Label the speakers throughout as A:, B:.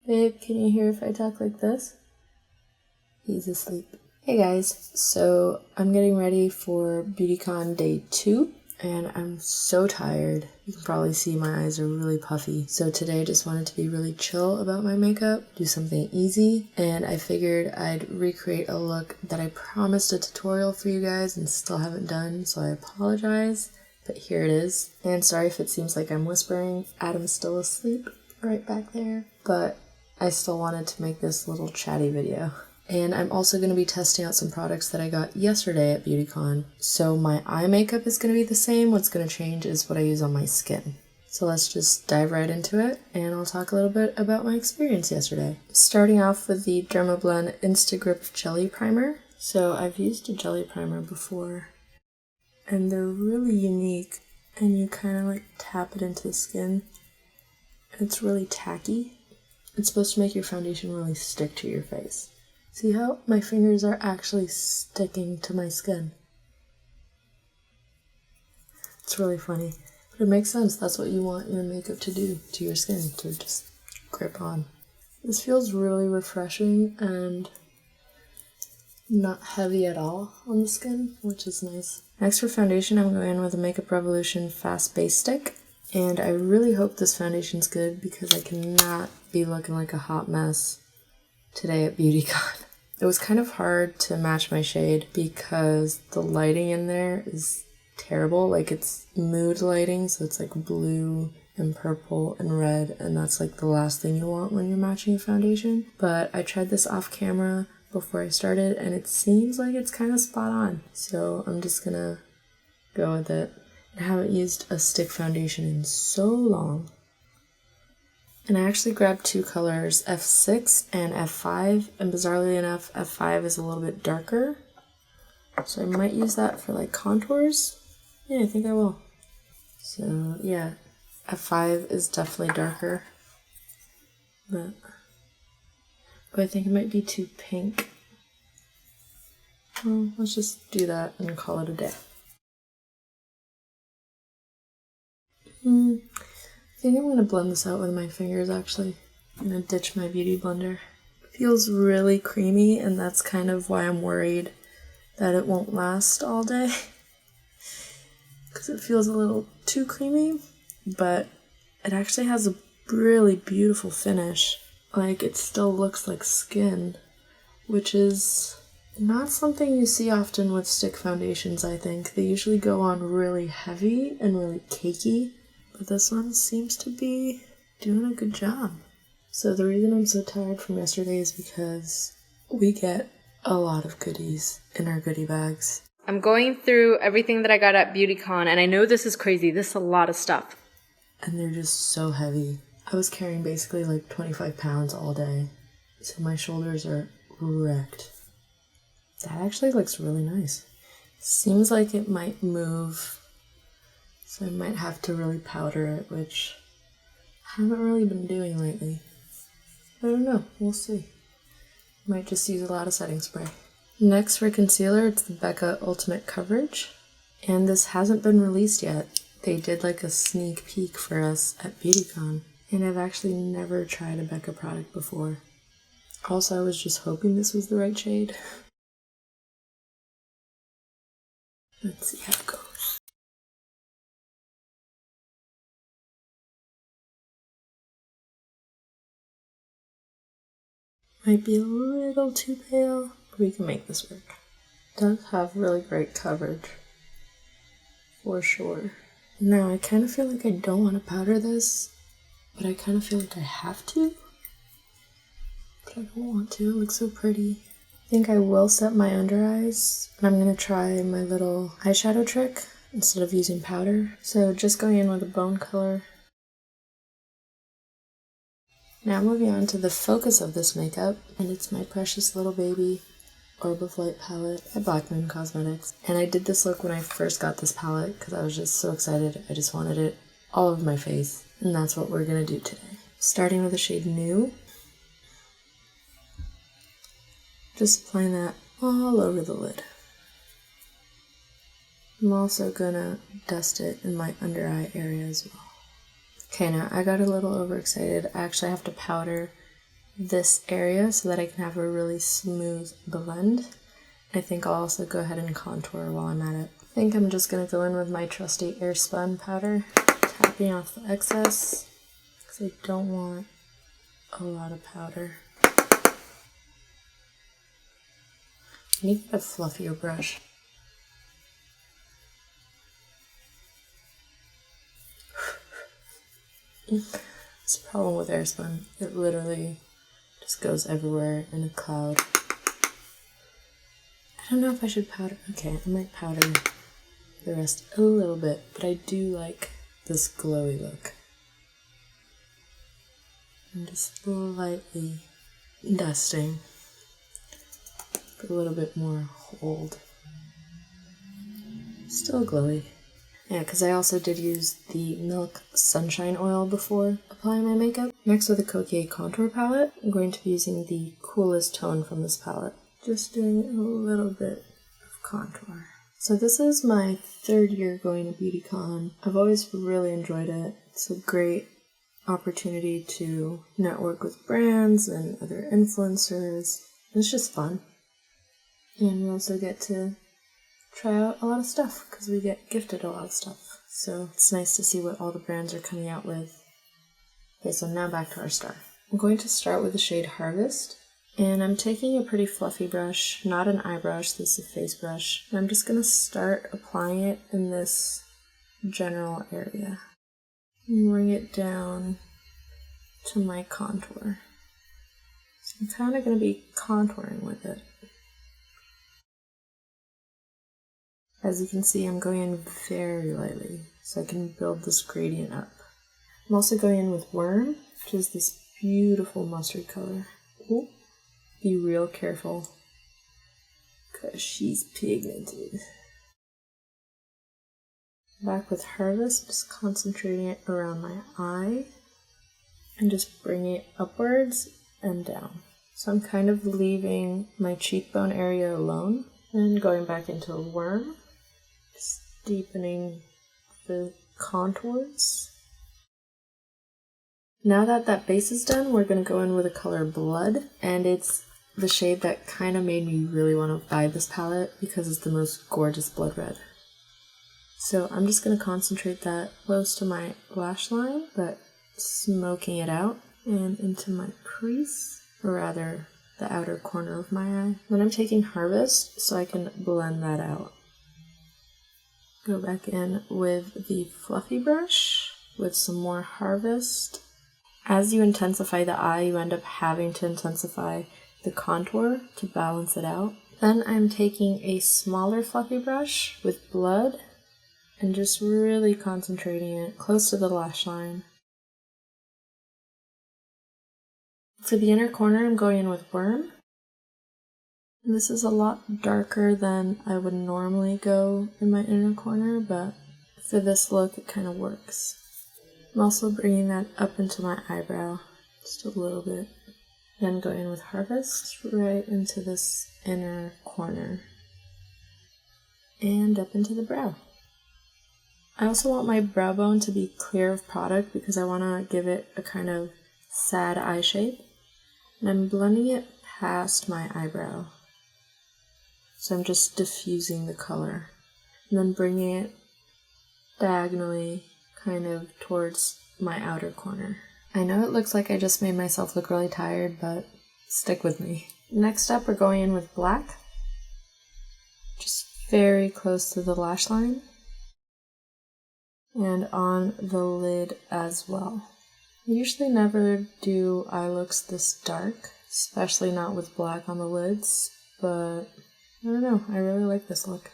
A: Babe, can you hear if I talk like this? He's asleep. Hey guys, so I'm getting ready for Beautycon day 2 and I'm so tired. You can probably see my eyes are really puffy. So today I just wanted to be really chill about my makeup, do something easy, and I figured I'd recreate a look that I promised a tutorial for you guys and still haven't done, so I apologize, but here it is. And sorry if it seems like I'm whispering, Adam's still asleep right back there, but I still wanted to make this little chatty video. And I'm also going to be testing out some products that I got yesterday at Beautycon. So my eye makeup is going to be the same. What's going to change is what I use on my skin. So let's just dive right into it, and I'll talk a little bit about my experience yesterday. Starting off with the Dermablend Instagrip Jelly Primer. So I've used a jelly primer before, and they're really unique, and you kind of like tap it into the skin. It's really tacky. It's supposed to make your foundation really stick to your face. See how my fingers are actually sticking to my skin? It's really funny, but it makes sense. That's what you want your makeup to do to your skin, to just grip on. This feels really refreshing and not heavy at all on the skin, which is nice. Next for foundation, I'm going in with a Makeup Revolution Fast Base Stick. And I really hope this foundation's good because I cannot be looking like a hot mess today at Beautycon. It was kind of hard to match my shade because the lighting in there is terrible. Like, it's mood lighting, so it's like blue and purple and red, and that's like the last thing you want when you're matching a foundation. But I tried this off camera before I started and it seems like it's kind of spot on. So I'm just gonna go with it. I haven't used a stick foundation in so long. And I actually grabbed two colors, F6 and F5, and bizarrely enough, F5 is a little bit darker. So I might use that for like contours. Yeah, I think I will. So yeah, F5 is definitely darker. But I think it might be too pink. Well, let's just do that and call it a day. I think I'm going to blend this out with my fingers, actually. I'm going to ditch my beauty blender. It feels really creamy, and that's kind of why I'm worried that it won't last all day. Because it feels a little too creamy, but it actually has a really beautiful finish. Like, it still looks like skin, which is not something you see often with stick foundations, I think. They usually go on really heavy and really cakey. But this one seems to be doing a good job. So the reason I'm so tired from yesterday is because we get a lot of goodies in our goodie bags. I'm going through everything that I got at Beautycon, and I know this is crazy. This is a lot of stuff. And they're just so heavy. I was carrying basically like 25 pounds all day. So my shoulders are wrecked. That actually looks really nice. Seems like it might move. So I might have to really powder it, which I haven't really been doing lately. I don't know, we'll see. Might just use a lot of setting spray. Next for concealer, it's the Becca Ultimate Coverage. And this hasn't been released yet. They did like a sneak peek for us at Beautycon. And I've actually never tried a Becca product before. Also, I was just hoping this was the right shade. Let's see how it goes. Might be a little too pale, but we can make this work. It does have really great coverage, for sure. Now, I kind of feel like I don't want to powder this, but I kind of feel like I have to. But I don't want to, it looks so pretty. I think I will set my under eyes, and I'm going to try my little eyeshadow trick instead of using powder. So just going in with a bone color. Now moving on to the focus of this makeup, and it's my precious little baby Orb of Light palette by Black Moon Cosmetics. And I did this look when I first got this palette because I was just so excited. I just wanted it all over my face, and that's what we're going to do today. Starting with the shade New. Just applying that all over the lid. I'm also going to dust it in my under eye area as well. Okay, now I got a little overexcited. I actually have to powder this area so that I can have a really smooth blend. I think I'll also go ahead and contour while I'm at it. I think I'm just going to go in with my trusty Airspun powder, tapping off the excess because I don't want a lot of powder. I need a fluffier brush. It's the problem with Airspun. It literally just goes everywhere in a cloud. I don't know if I should powder. Okay, I might powder the rest a little bit, but I do like this glowy look. I'm just lightly dusting for a little bit more hold. Still glowy. Yeah, because I also did use the Milk Sunshine Oil before applying my makeup. Next, with the Coquier Contour Palette, I'm going to be using the coolest tone from this palette. Just doing a little bit of contour. So this is my third year going to Beautycon. I've always really enjoyed it. It's a great opportunity to network with brands and other influencers. It's just fun. And we also get to try out a lot of stuff because we get gifted a lot of stuff. So it's nice to see what all the brands are coming out with. Okay, so now back to our star. I'm going to start with the shade Harvest. And I'm taking a pretty fluffy brush, not an eye brush, this is a face brush. And I'm just going to start applying it in this general area. And bring it down to my contour. So I'm kind of going to be contouring with it. As you can see, I'm going in very lightly, so I can build this gradient up. I'm also going in with Worm, which is this beautiful mustard color. Ooh. Be real careful, because she's pigmented. Back with Harvest, just concentrating it around my eye, and just bringing it upwards and down. So I'm kind of leaving my cheekbone area alone, and going back into a Worm, just deepening the contours. Now that that base is done, we're going to go in with the color Blood, and it's the shade that kind of made me really want to buy this palette because it's the most gorgeous blood red. So I'm just going to concentrate that close to my lash line, but smoking it out and into my crease, or rather the outer corner of my eye. Then I'm taking Harvest so I can blend that out. Go back in with the fluffy brush with some more Harvest. As you intensify the eye, you end up having to intensify the contour to balance it out. Then I'm taking a smaller fluffy brush with Blood and just really concentrating it close to the lash line. For the inner corner, I'm going in with Worm. This is a lot darker than I would normally go in my inner corner, but for this look, it kind of works. I'm also bringing that up into my eyebrow, just a little bit. Then going in with Harvest, right into this inner corner. And up into the brow. I also want my brow bone to be clear of product because I want to give it a kind of sad eye shape. And I'm blending it past my eyebrow. So I'm just diffusing the color. And then bringing it diagonally kind of towards my outer corner. I know it looks like I just made myself look really tired, but stick with me. Next up, we're going in with black. Just very close to the lash line. And on the lid as well. I usually never do eye looks this dark, especially not with black on the lids, but I don't know, I really like this look.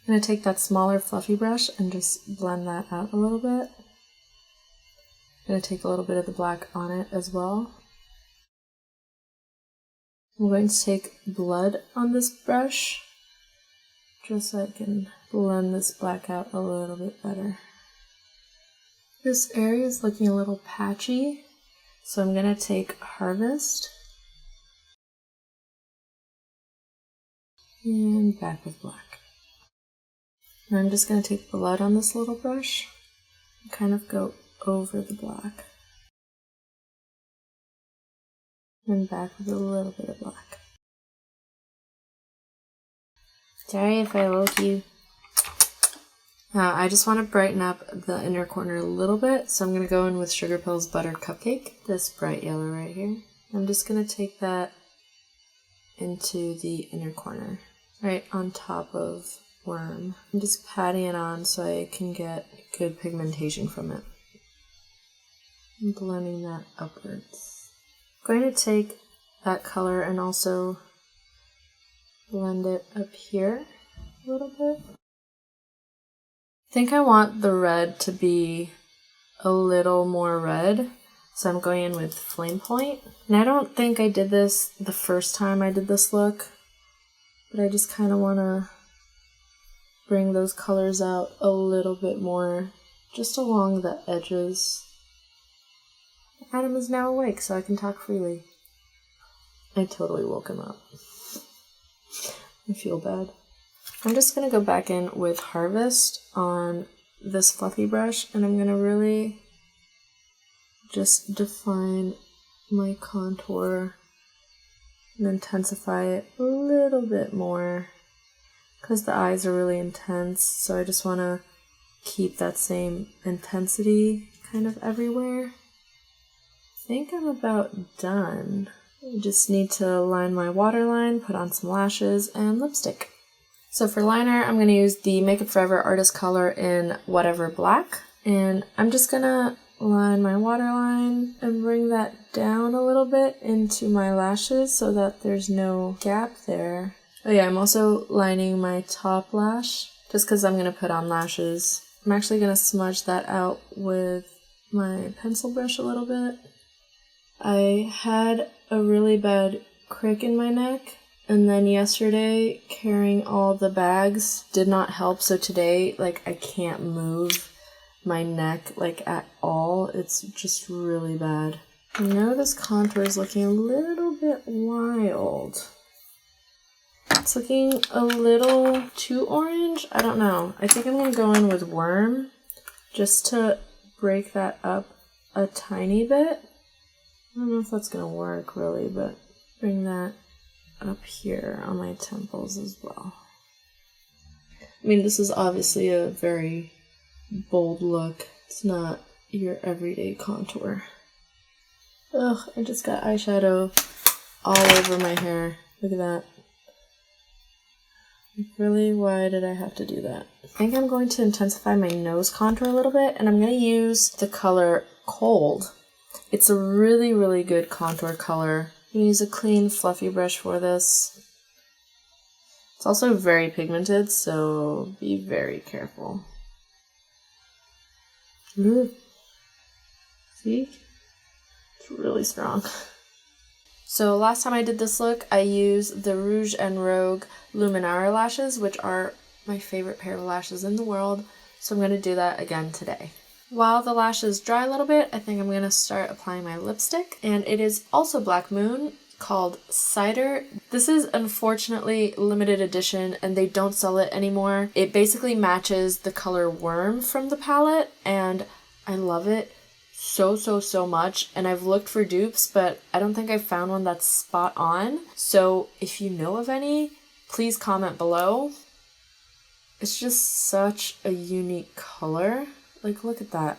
A: I'm going to take that smaller fluffy brush and just blend that out a little bit. I'm going to take a little bit of the black on it as well. I'm going to take Blood on this brush, just so I can blend this black out a little bit better. This area is looking a little patchy, so I'm going to take Harvest and back with black. And I'm just going to take Blood on this little brush and kind of go over the black. And back with a little bit of black. Sorry if I woke you. Now I just want to brighten up the inner corner a little bit, so I'm going to go in with Sugar Pill's Butter Cupcake, this bright yellow right here. I'm just going to take that into the inner corner, right on top of Worm. I'm just patting it on so I can get good pigmentation from it. I'm blending that upwards. I'm going to take that color and also blend it up here a little bit. I think I want the red to be a little more red, so I'm going in with Flame Point. And I don't think I did this the first time I did this look, but I just kind of want to bring those colors out a little bit more, just along the edges. Adam is now awake, so I can talk freely. I totally woke him up. I feel bad. I'm just going to go back in with Harvest on this fluffy brush, and I'm going to really just define my contour and intensify it a little bit more because the eyes are really intense, so I just want to keep that same intensity kind of everywhere. I think I'm about done. I just need to line my waterline, put on some lashes, and lipstick. So for liner, I'm going to use the Makeup Forever Artist Color in Whatever Black. And I'm just going to line my waterline and bring that down a little bit into my lashes so that there's no gap there. Oh yeah, I'm also lining my top lash just because I'm going to put on lashes. I'm actually going to smudge that out with my pencil brush a little bit. I had a really bad crick in my neck, and then yesterday carrying all the bags did not help, so today I can't move my neck at all. It's just really bad. I know this contour is looking a little bit wild. It's looking a little too orange. I don't know. I think I'm gonna go in with Worm just to break that up a tiny bit. I don't know if that's gonna work really, but bring that up here on my temples as well. I mean, this is obviously a very bold look. It's not your everyday contour. Ugh, I just got eyeshadow all over my hair. Look at that. Really, why did I have to do that? I think I'm going to intensify my nose contour a little bit, and I'm going to use the color Cold. It's a really, really good contour color. You can use a clean, fluffy brush for this. It's also very pigmented, so be very careful. Ooh. See? It's really strong. So last time I did this look, I used the Rouge and Rogue Luminara lashes, which are my favorite pair of lashes in the world. So I'm going to do that again today. While the lashes dry a little bit, I think I'm going to start applying my lipstick. And it is also Black Moon, called Cider. This is unfortunately limited edition and they don't sell it anymore. It basically matches the color Worm from the palette and I love it so much, and I've looked for dupes but I don't think I've found one that's spot on. So if you know of any, please comment below. It's just such a unique color. Look at that.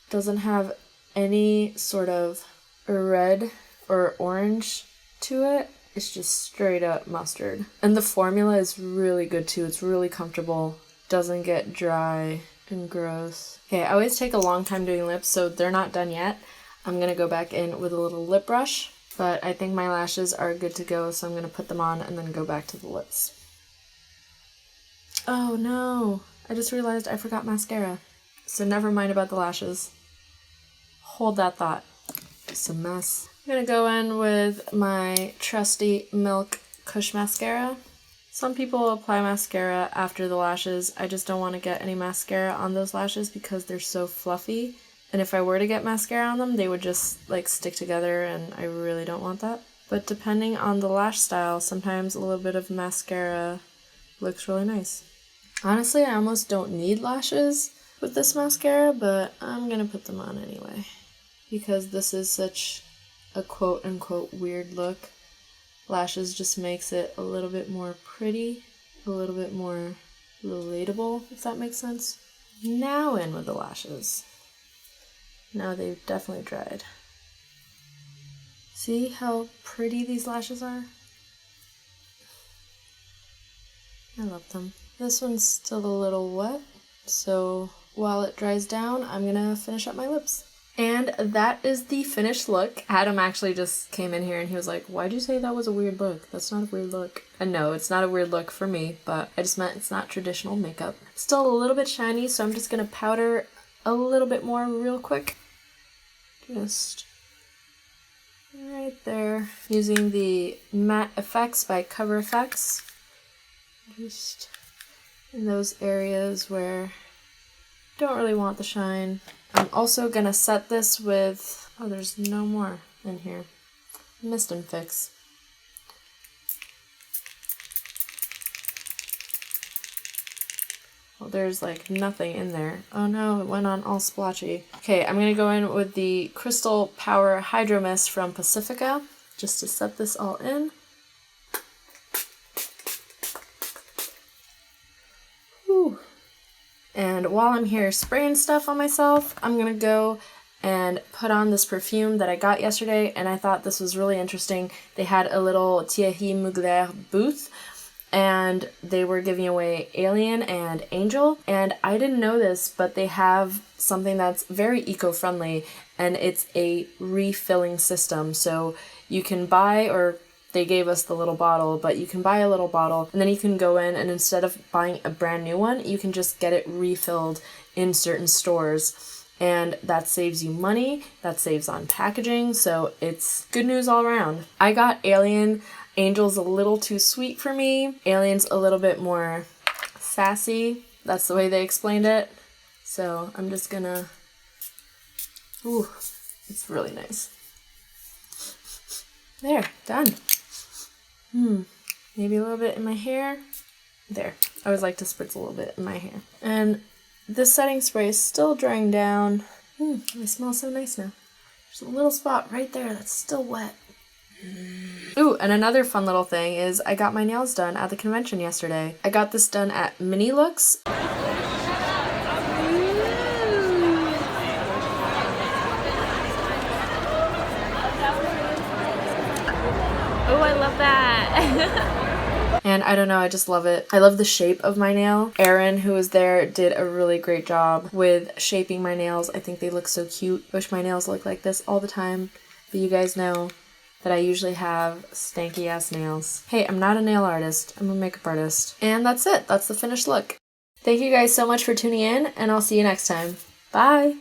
A: Doesn't have any sort of red or orange to it. It's just straight up mustard. And the formula is really good too. It's really comfortable. Doesn't get dry and gross. Okay, I always take a long time doing lips, so they're not done yet. I'm gonna go back in with a little lip brush, but I think my lashes are good to go, so I'm gonna put them on and then go back to the lips. Oh no, I just realized I forgot mascara. So never mind about the lashes. Hold that thought. It's a mess. I'm gonna go in with my trusty Milk Kush mascara. Some people apply mascara after the lashes. I just don't want to get any mascara on those lashes because they're so fluffy. And if I were to get mascara on them, they would just stick together and I really don't want that. But depending on the lash style, sometimes a little bit of mascara looks really nice. Honestly, I almost don't need lashes with this mascara, but I'm gonna put them on anyway because this is such a quote-unquote weird look. Lashes just makes it a little bit more pretty, a little bit more relatable, if that makes sense. Now in with the lashes. Now they've definitely dried. See how pretty these lashes are? I love them. This one's still a little wet, so while it dries down, I'm gonna finish up my lips. And that is the finished look. Adam actually just came in here and he was like, why'd you say that was a weird look? That's not a weird look. And no, it's not a weird look for me, but I just meant it's not traditional makeup. Still a little bit shiny, so I'm just gonna powder a little bit more real quick. Just right there. Using the Matte Effects by Cover FX. Just in those areas where I don't really want the shine. I'm also gonna set this with, oh, there's no more in here. Mist and Fix. Well, there's like nothing in there. Oh no, it went on all splotchy. Okay, I'm gonna go in with the Crystal Power Hydro Mist from Pacifica, just to set this all in. Whew. And while I'm here spraying stuff on myself, I'm gonna go and put on this perfume that I got yesterday, and I thought this was really interesting. They had a little Thierry Mugler booth, and they were giving away Alien and Angel, and I didn't know this, but they have something that's very eco-friendly, and it's a refilling system. So you can buy, or they gave us the little bottle, but you can buy a little bottle and then you can go in and instead of buying a brand new one, you can just get it refilled in certain stores. And that saves you money, that saves on packaging, so it's good news all around. I got Alien. Angel's a little too sweet for me. Alien's a little bit more sassy. That's the way they explained it. So I'm just gonna, ooh, it's really nice. There, done. Maybe a little bit in my hair. There. I always like to spritz a little bit in my hair. And this setting spray is still drying down. It smells so nice now. There's a little spot right there that's still wet. Ooh, and another fun little thing is I got my nails done at the convention yesterday. I got this done at Mini Looks.
B: Oh, I love that.
A: And I don't know, I just love it. I love the shape of my nail. Erin, who was there, did a really great job with shaping my nails. I think they look so cute. Wish my nails looked like this all the time. But you guys know that I usually have stanky ass nails. Hey, I'm not a nail artist. I'm a makeup artist. And that's it. That's the finished look. Thank you guys so much for tuning in, and I'll see you next time. Bye!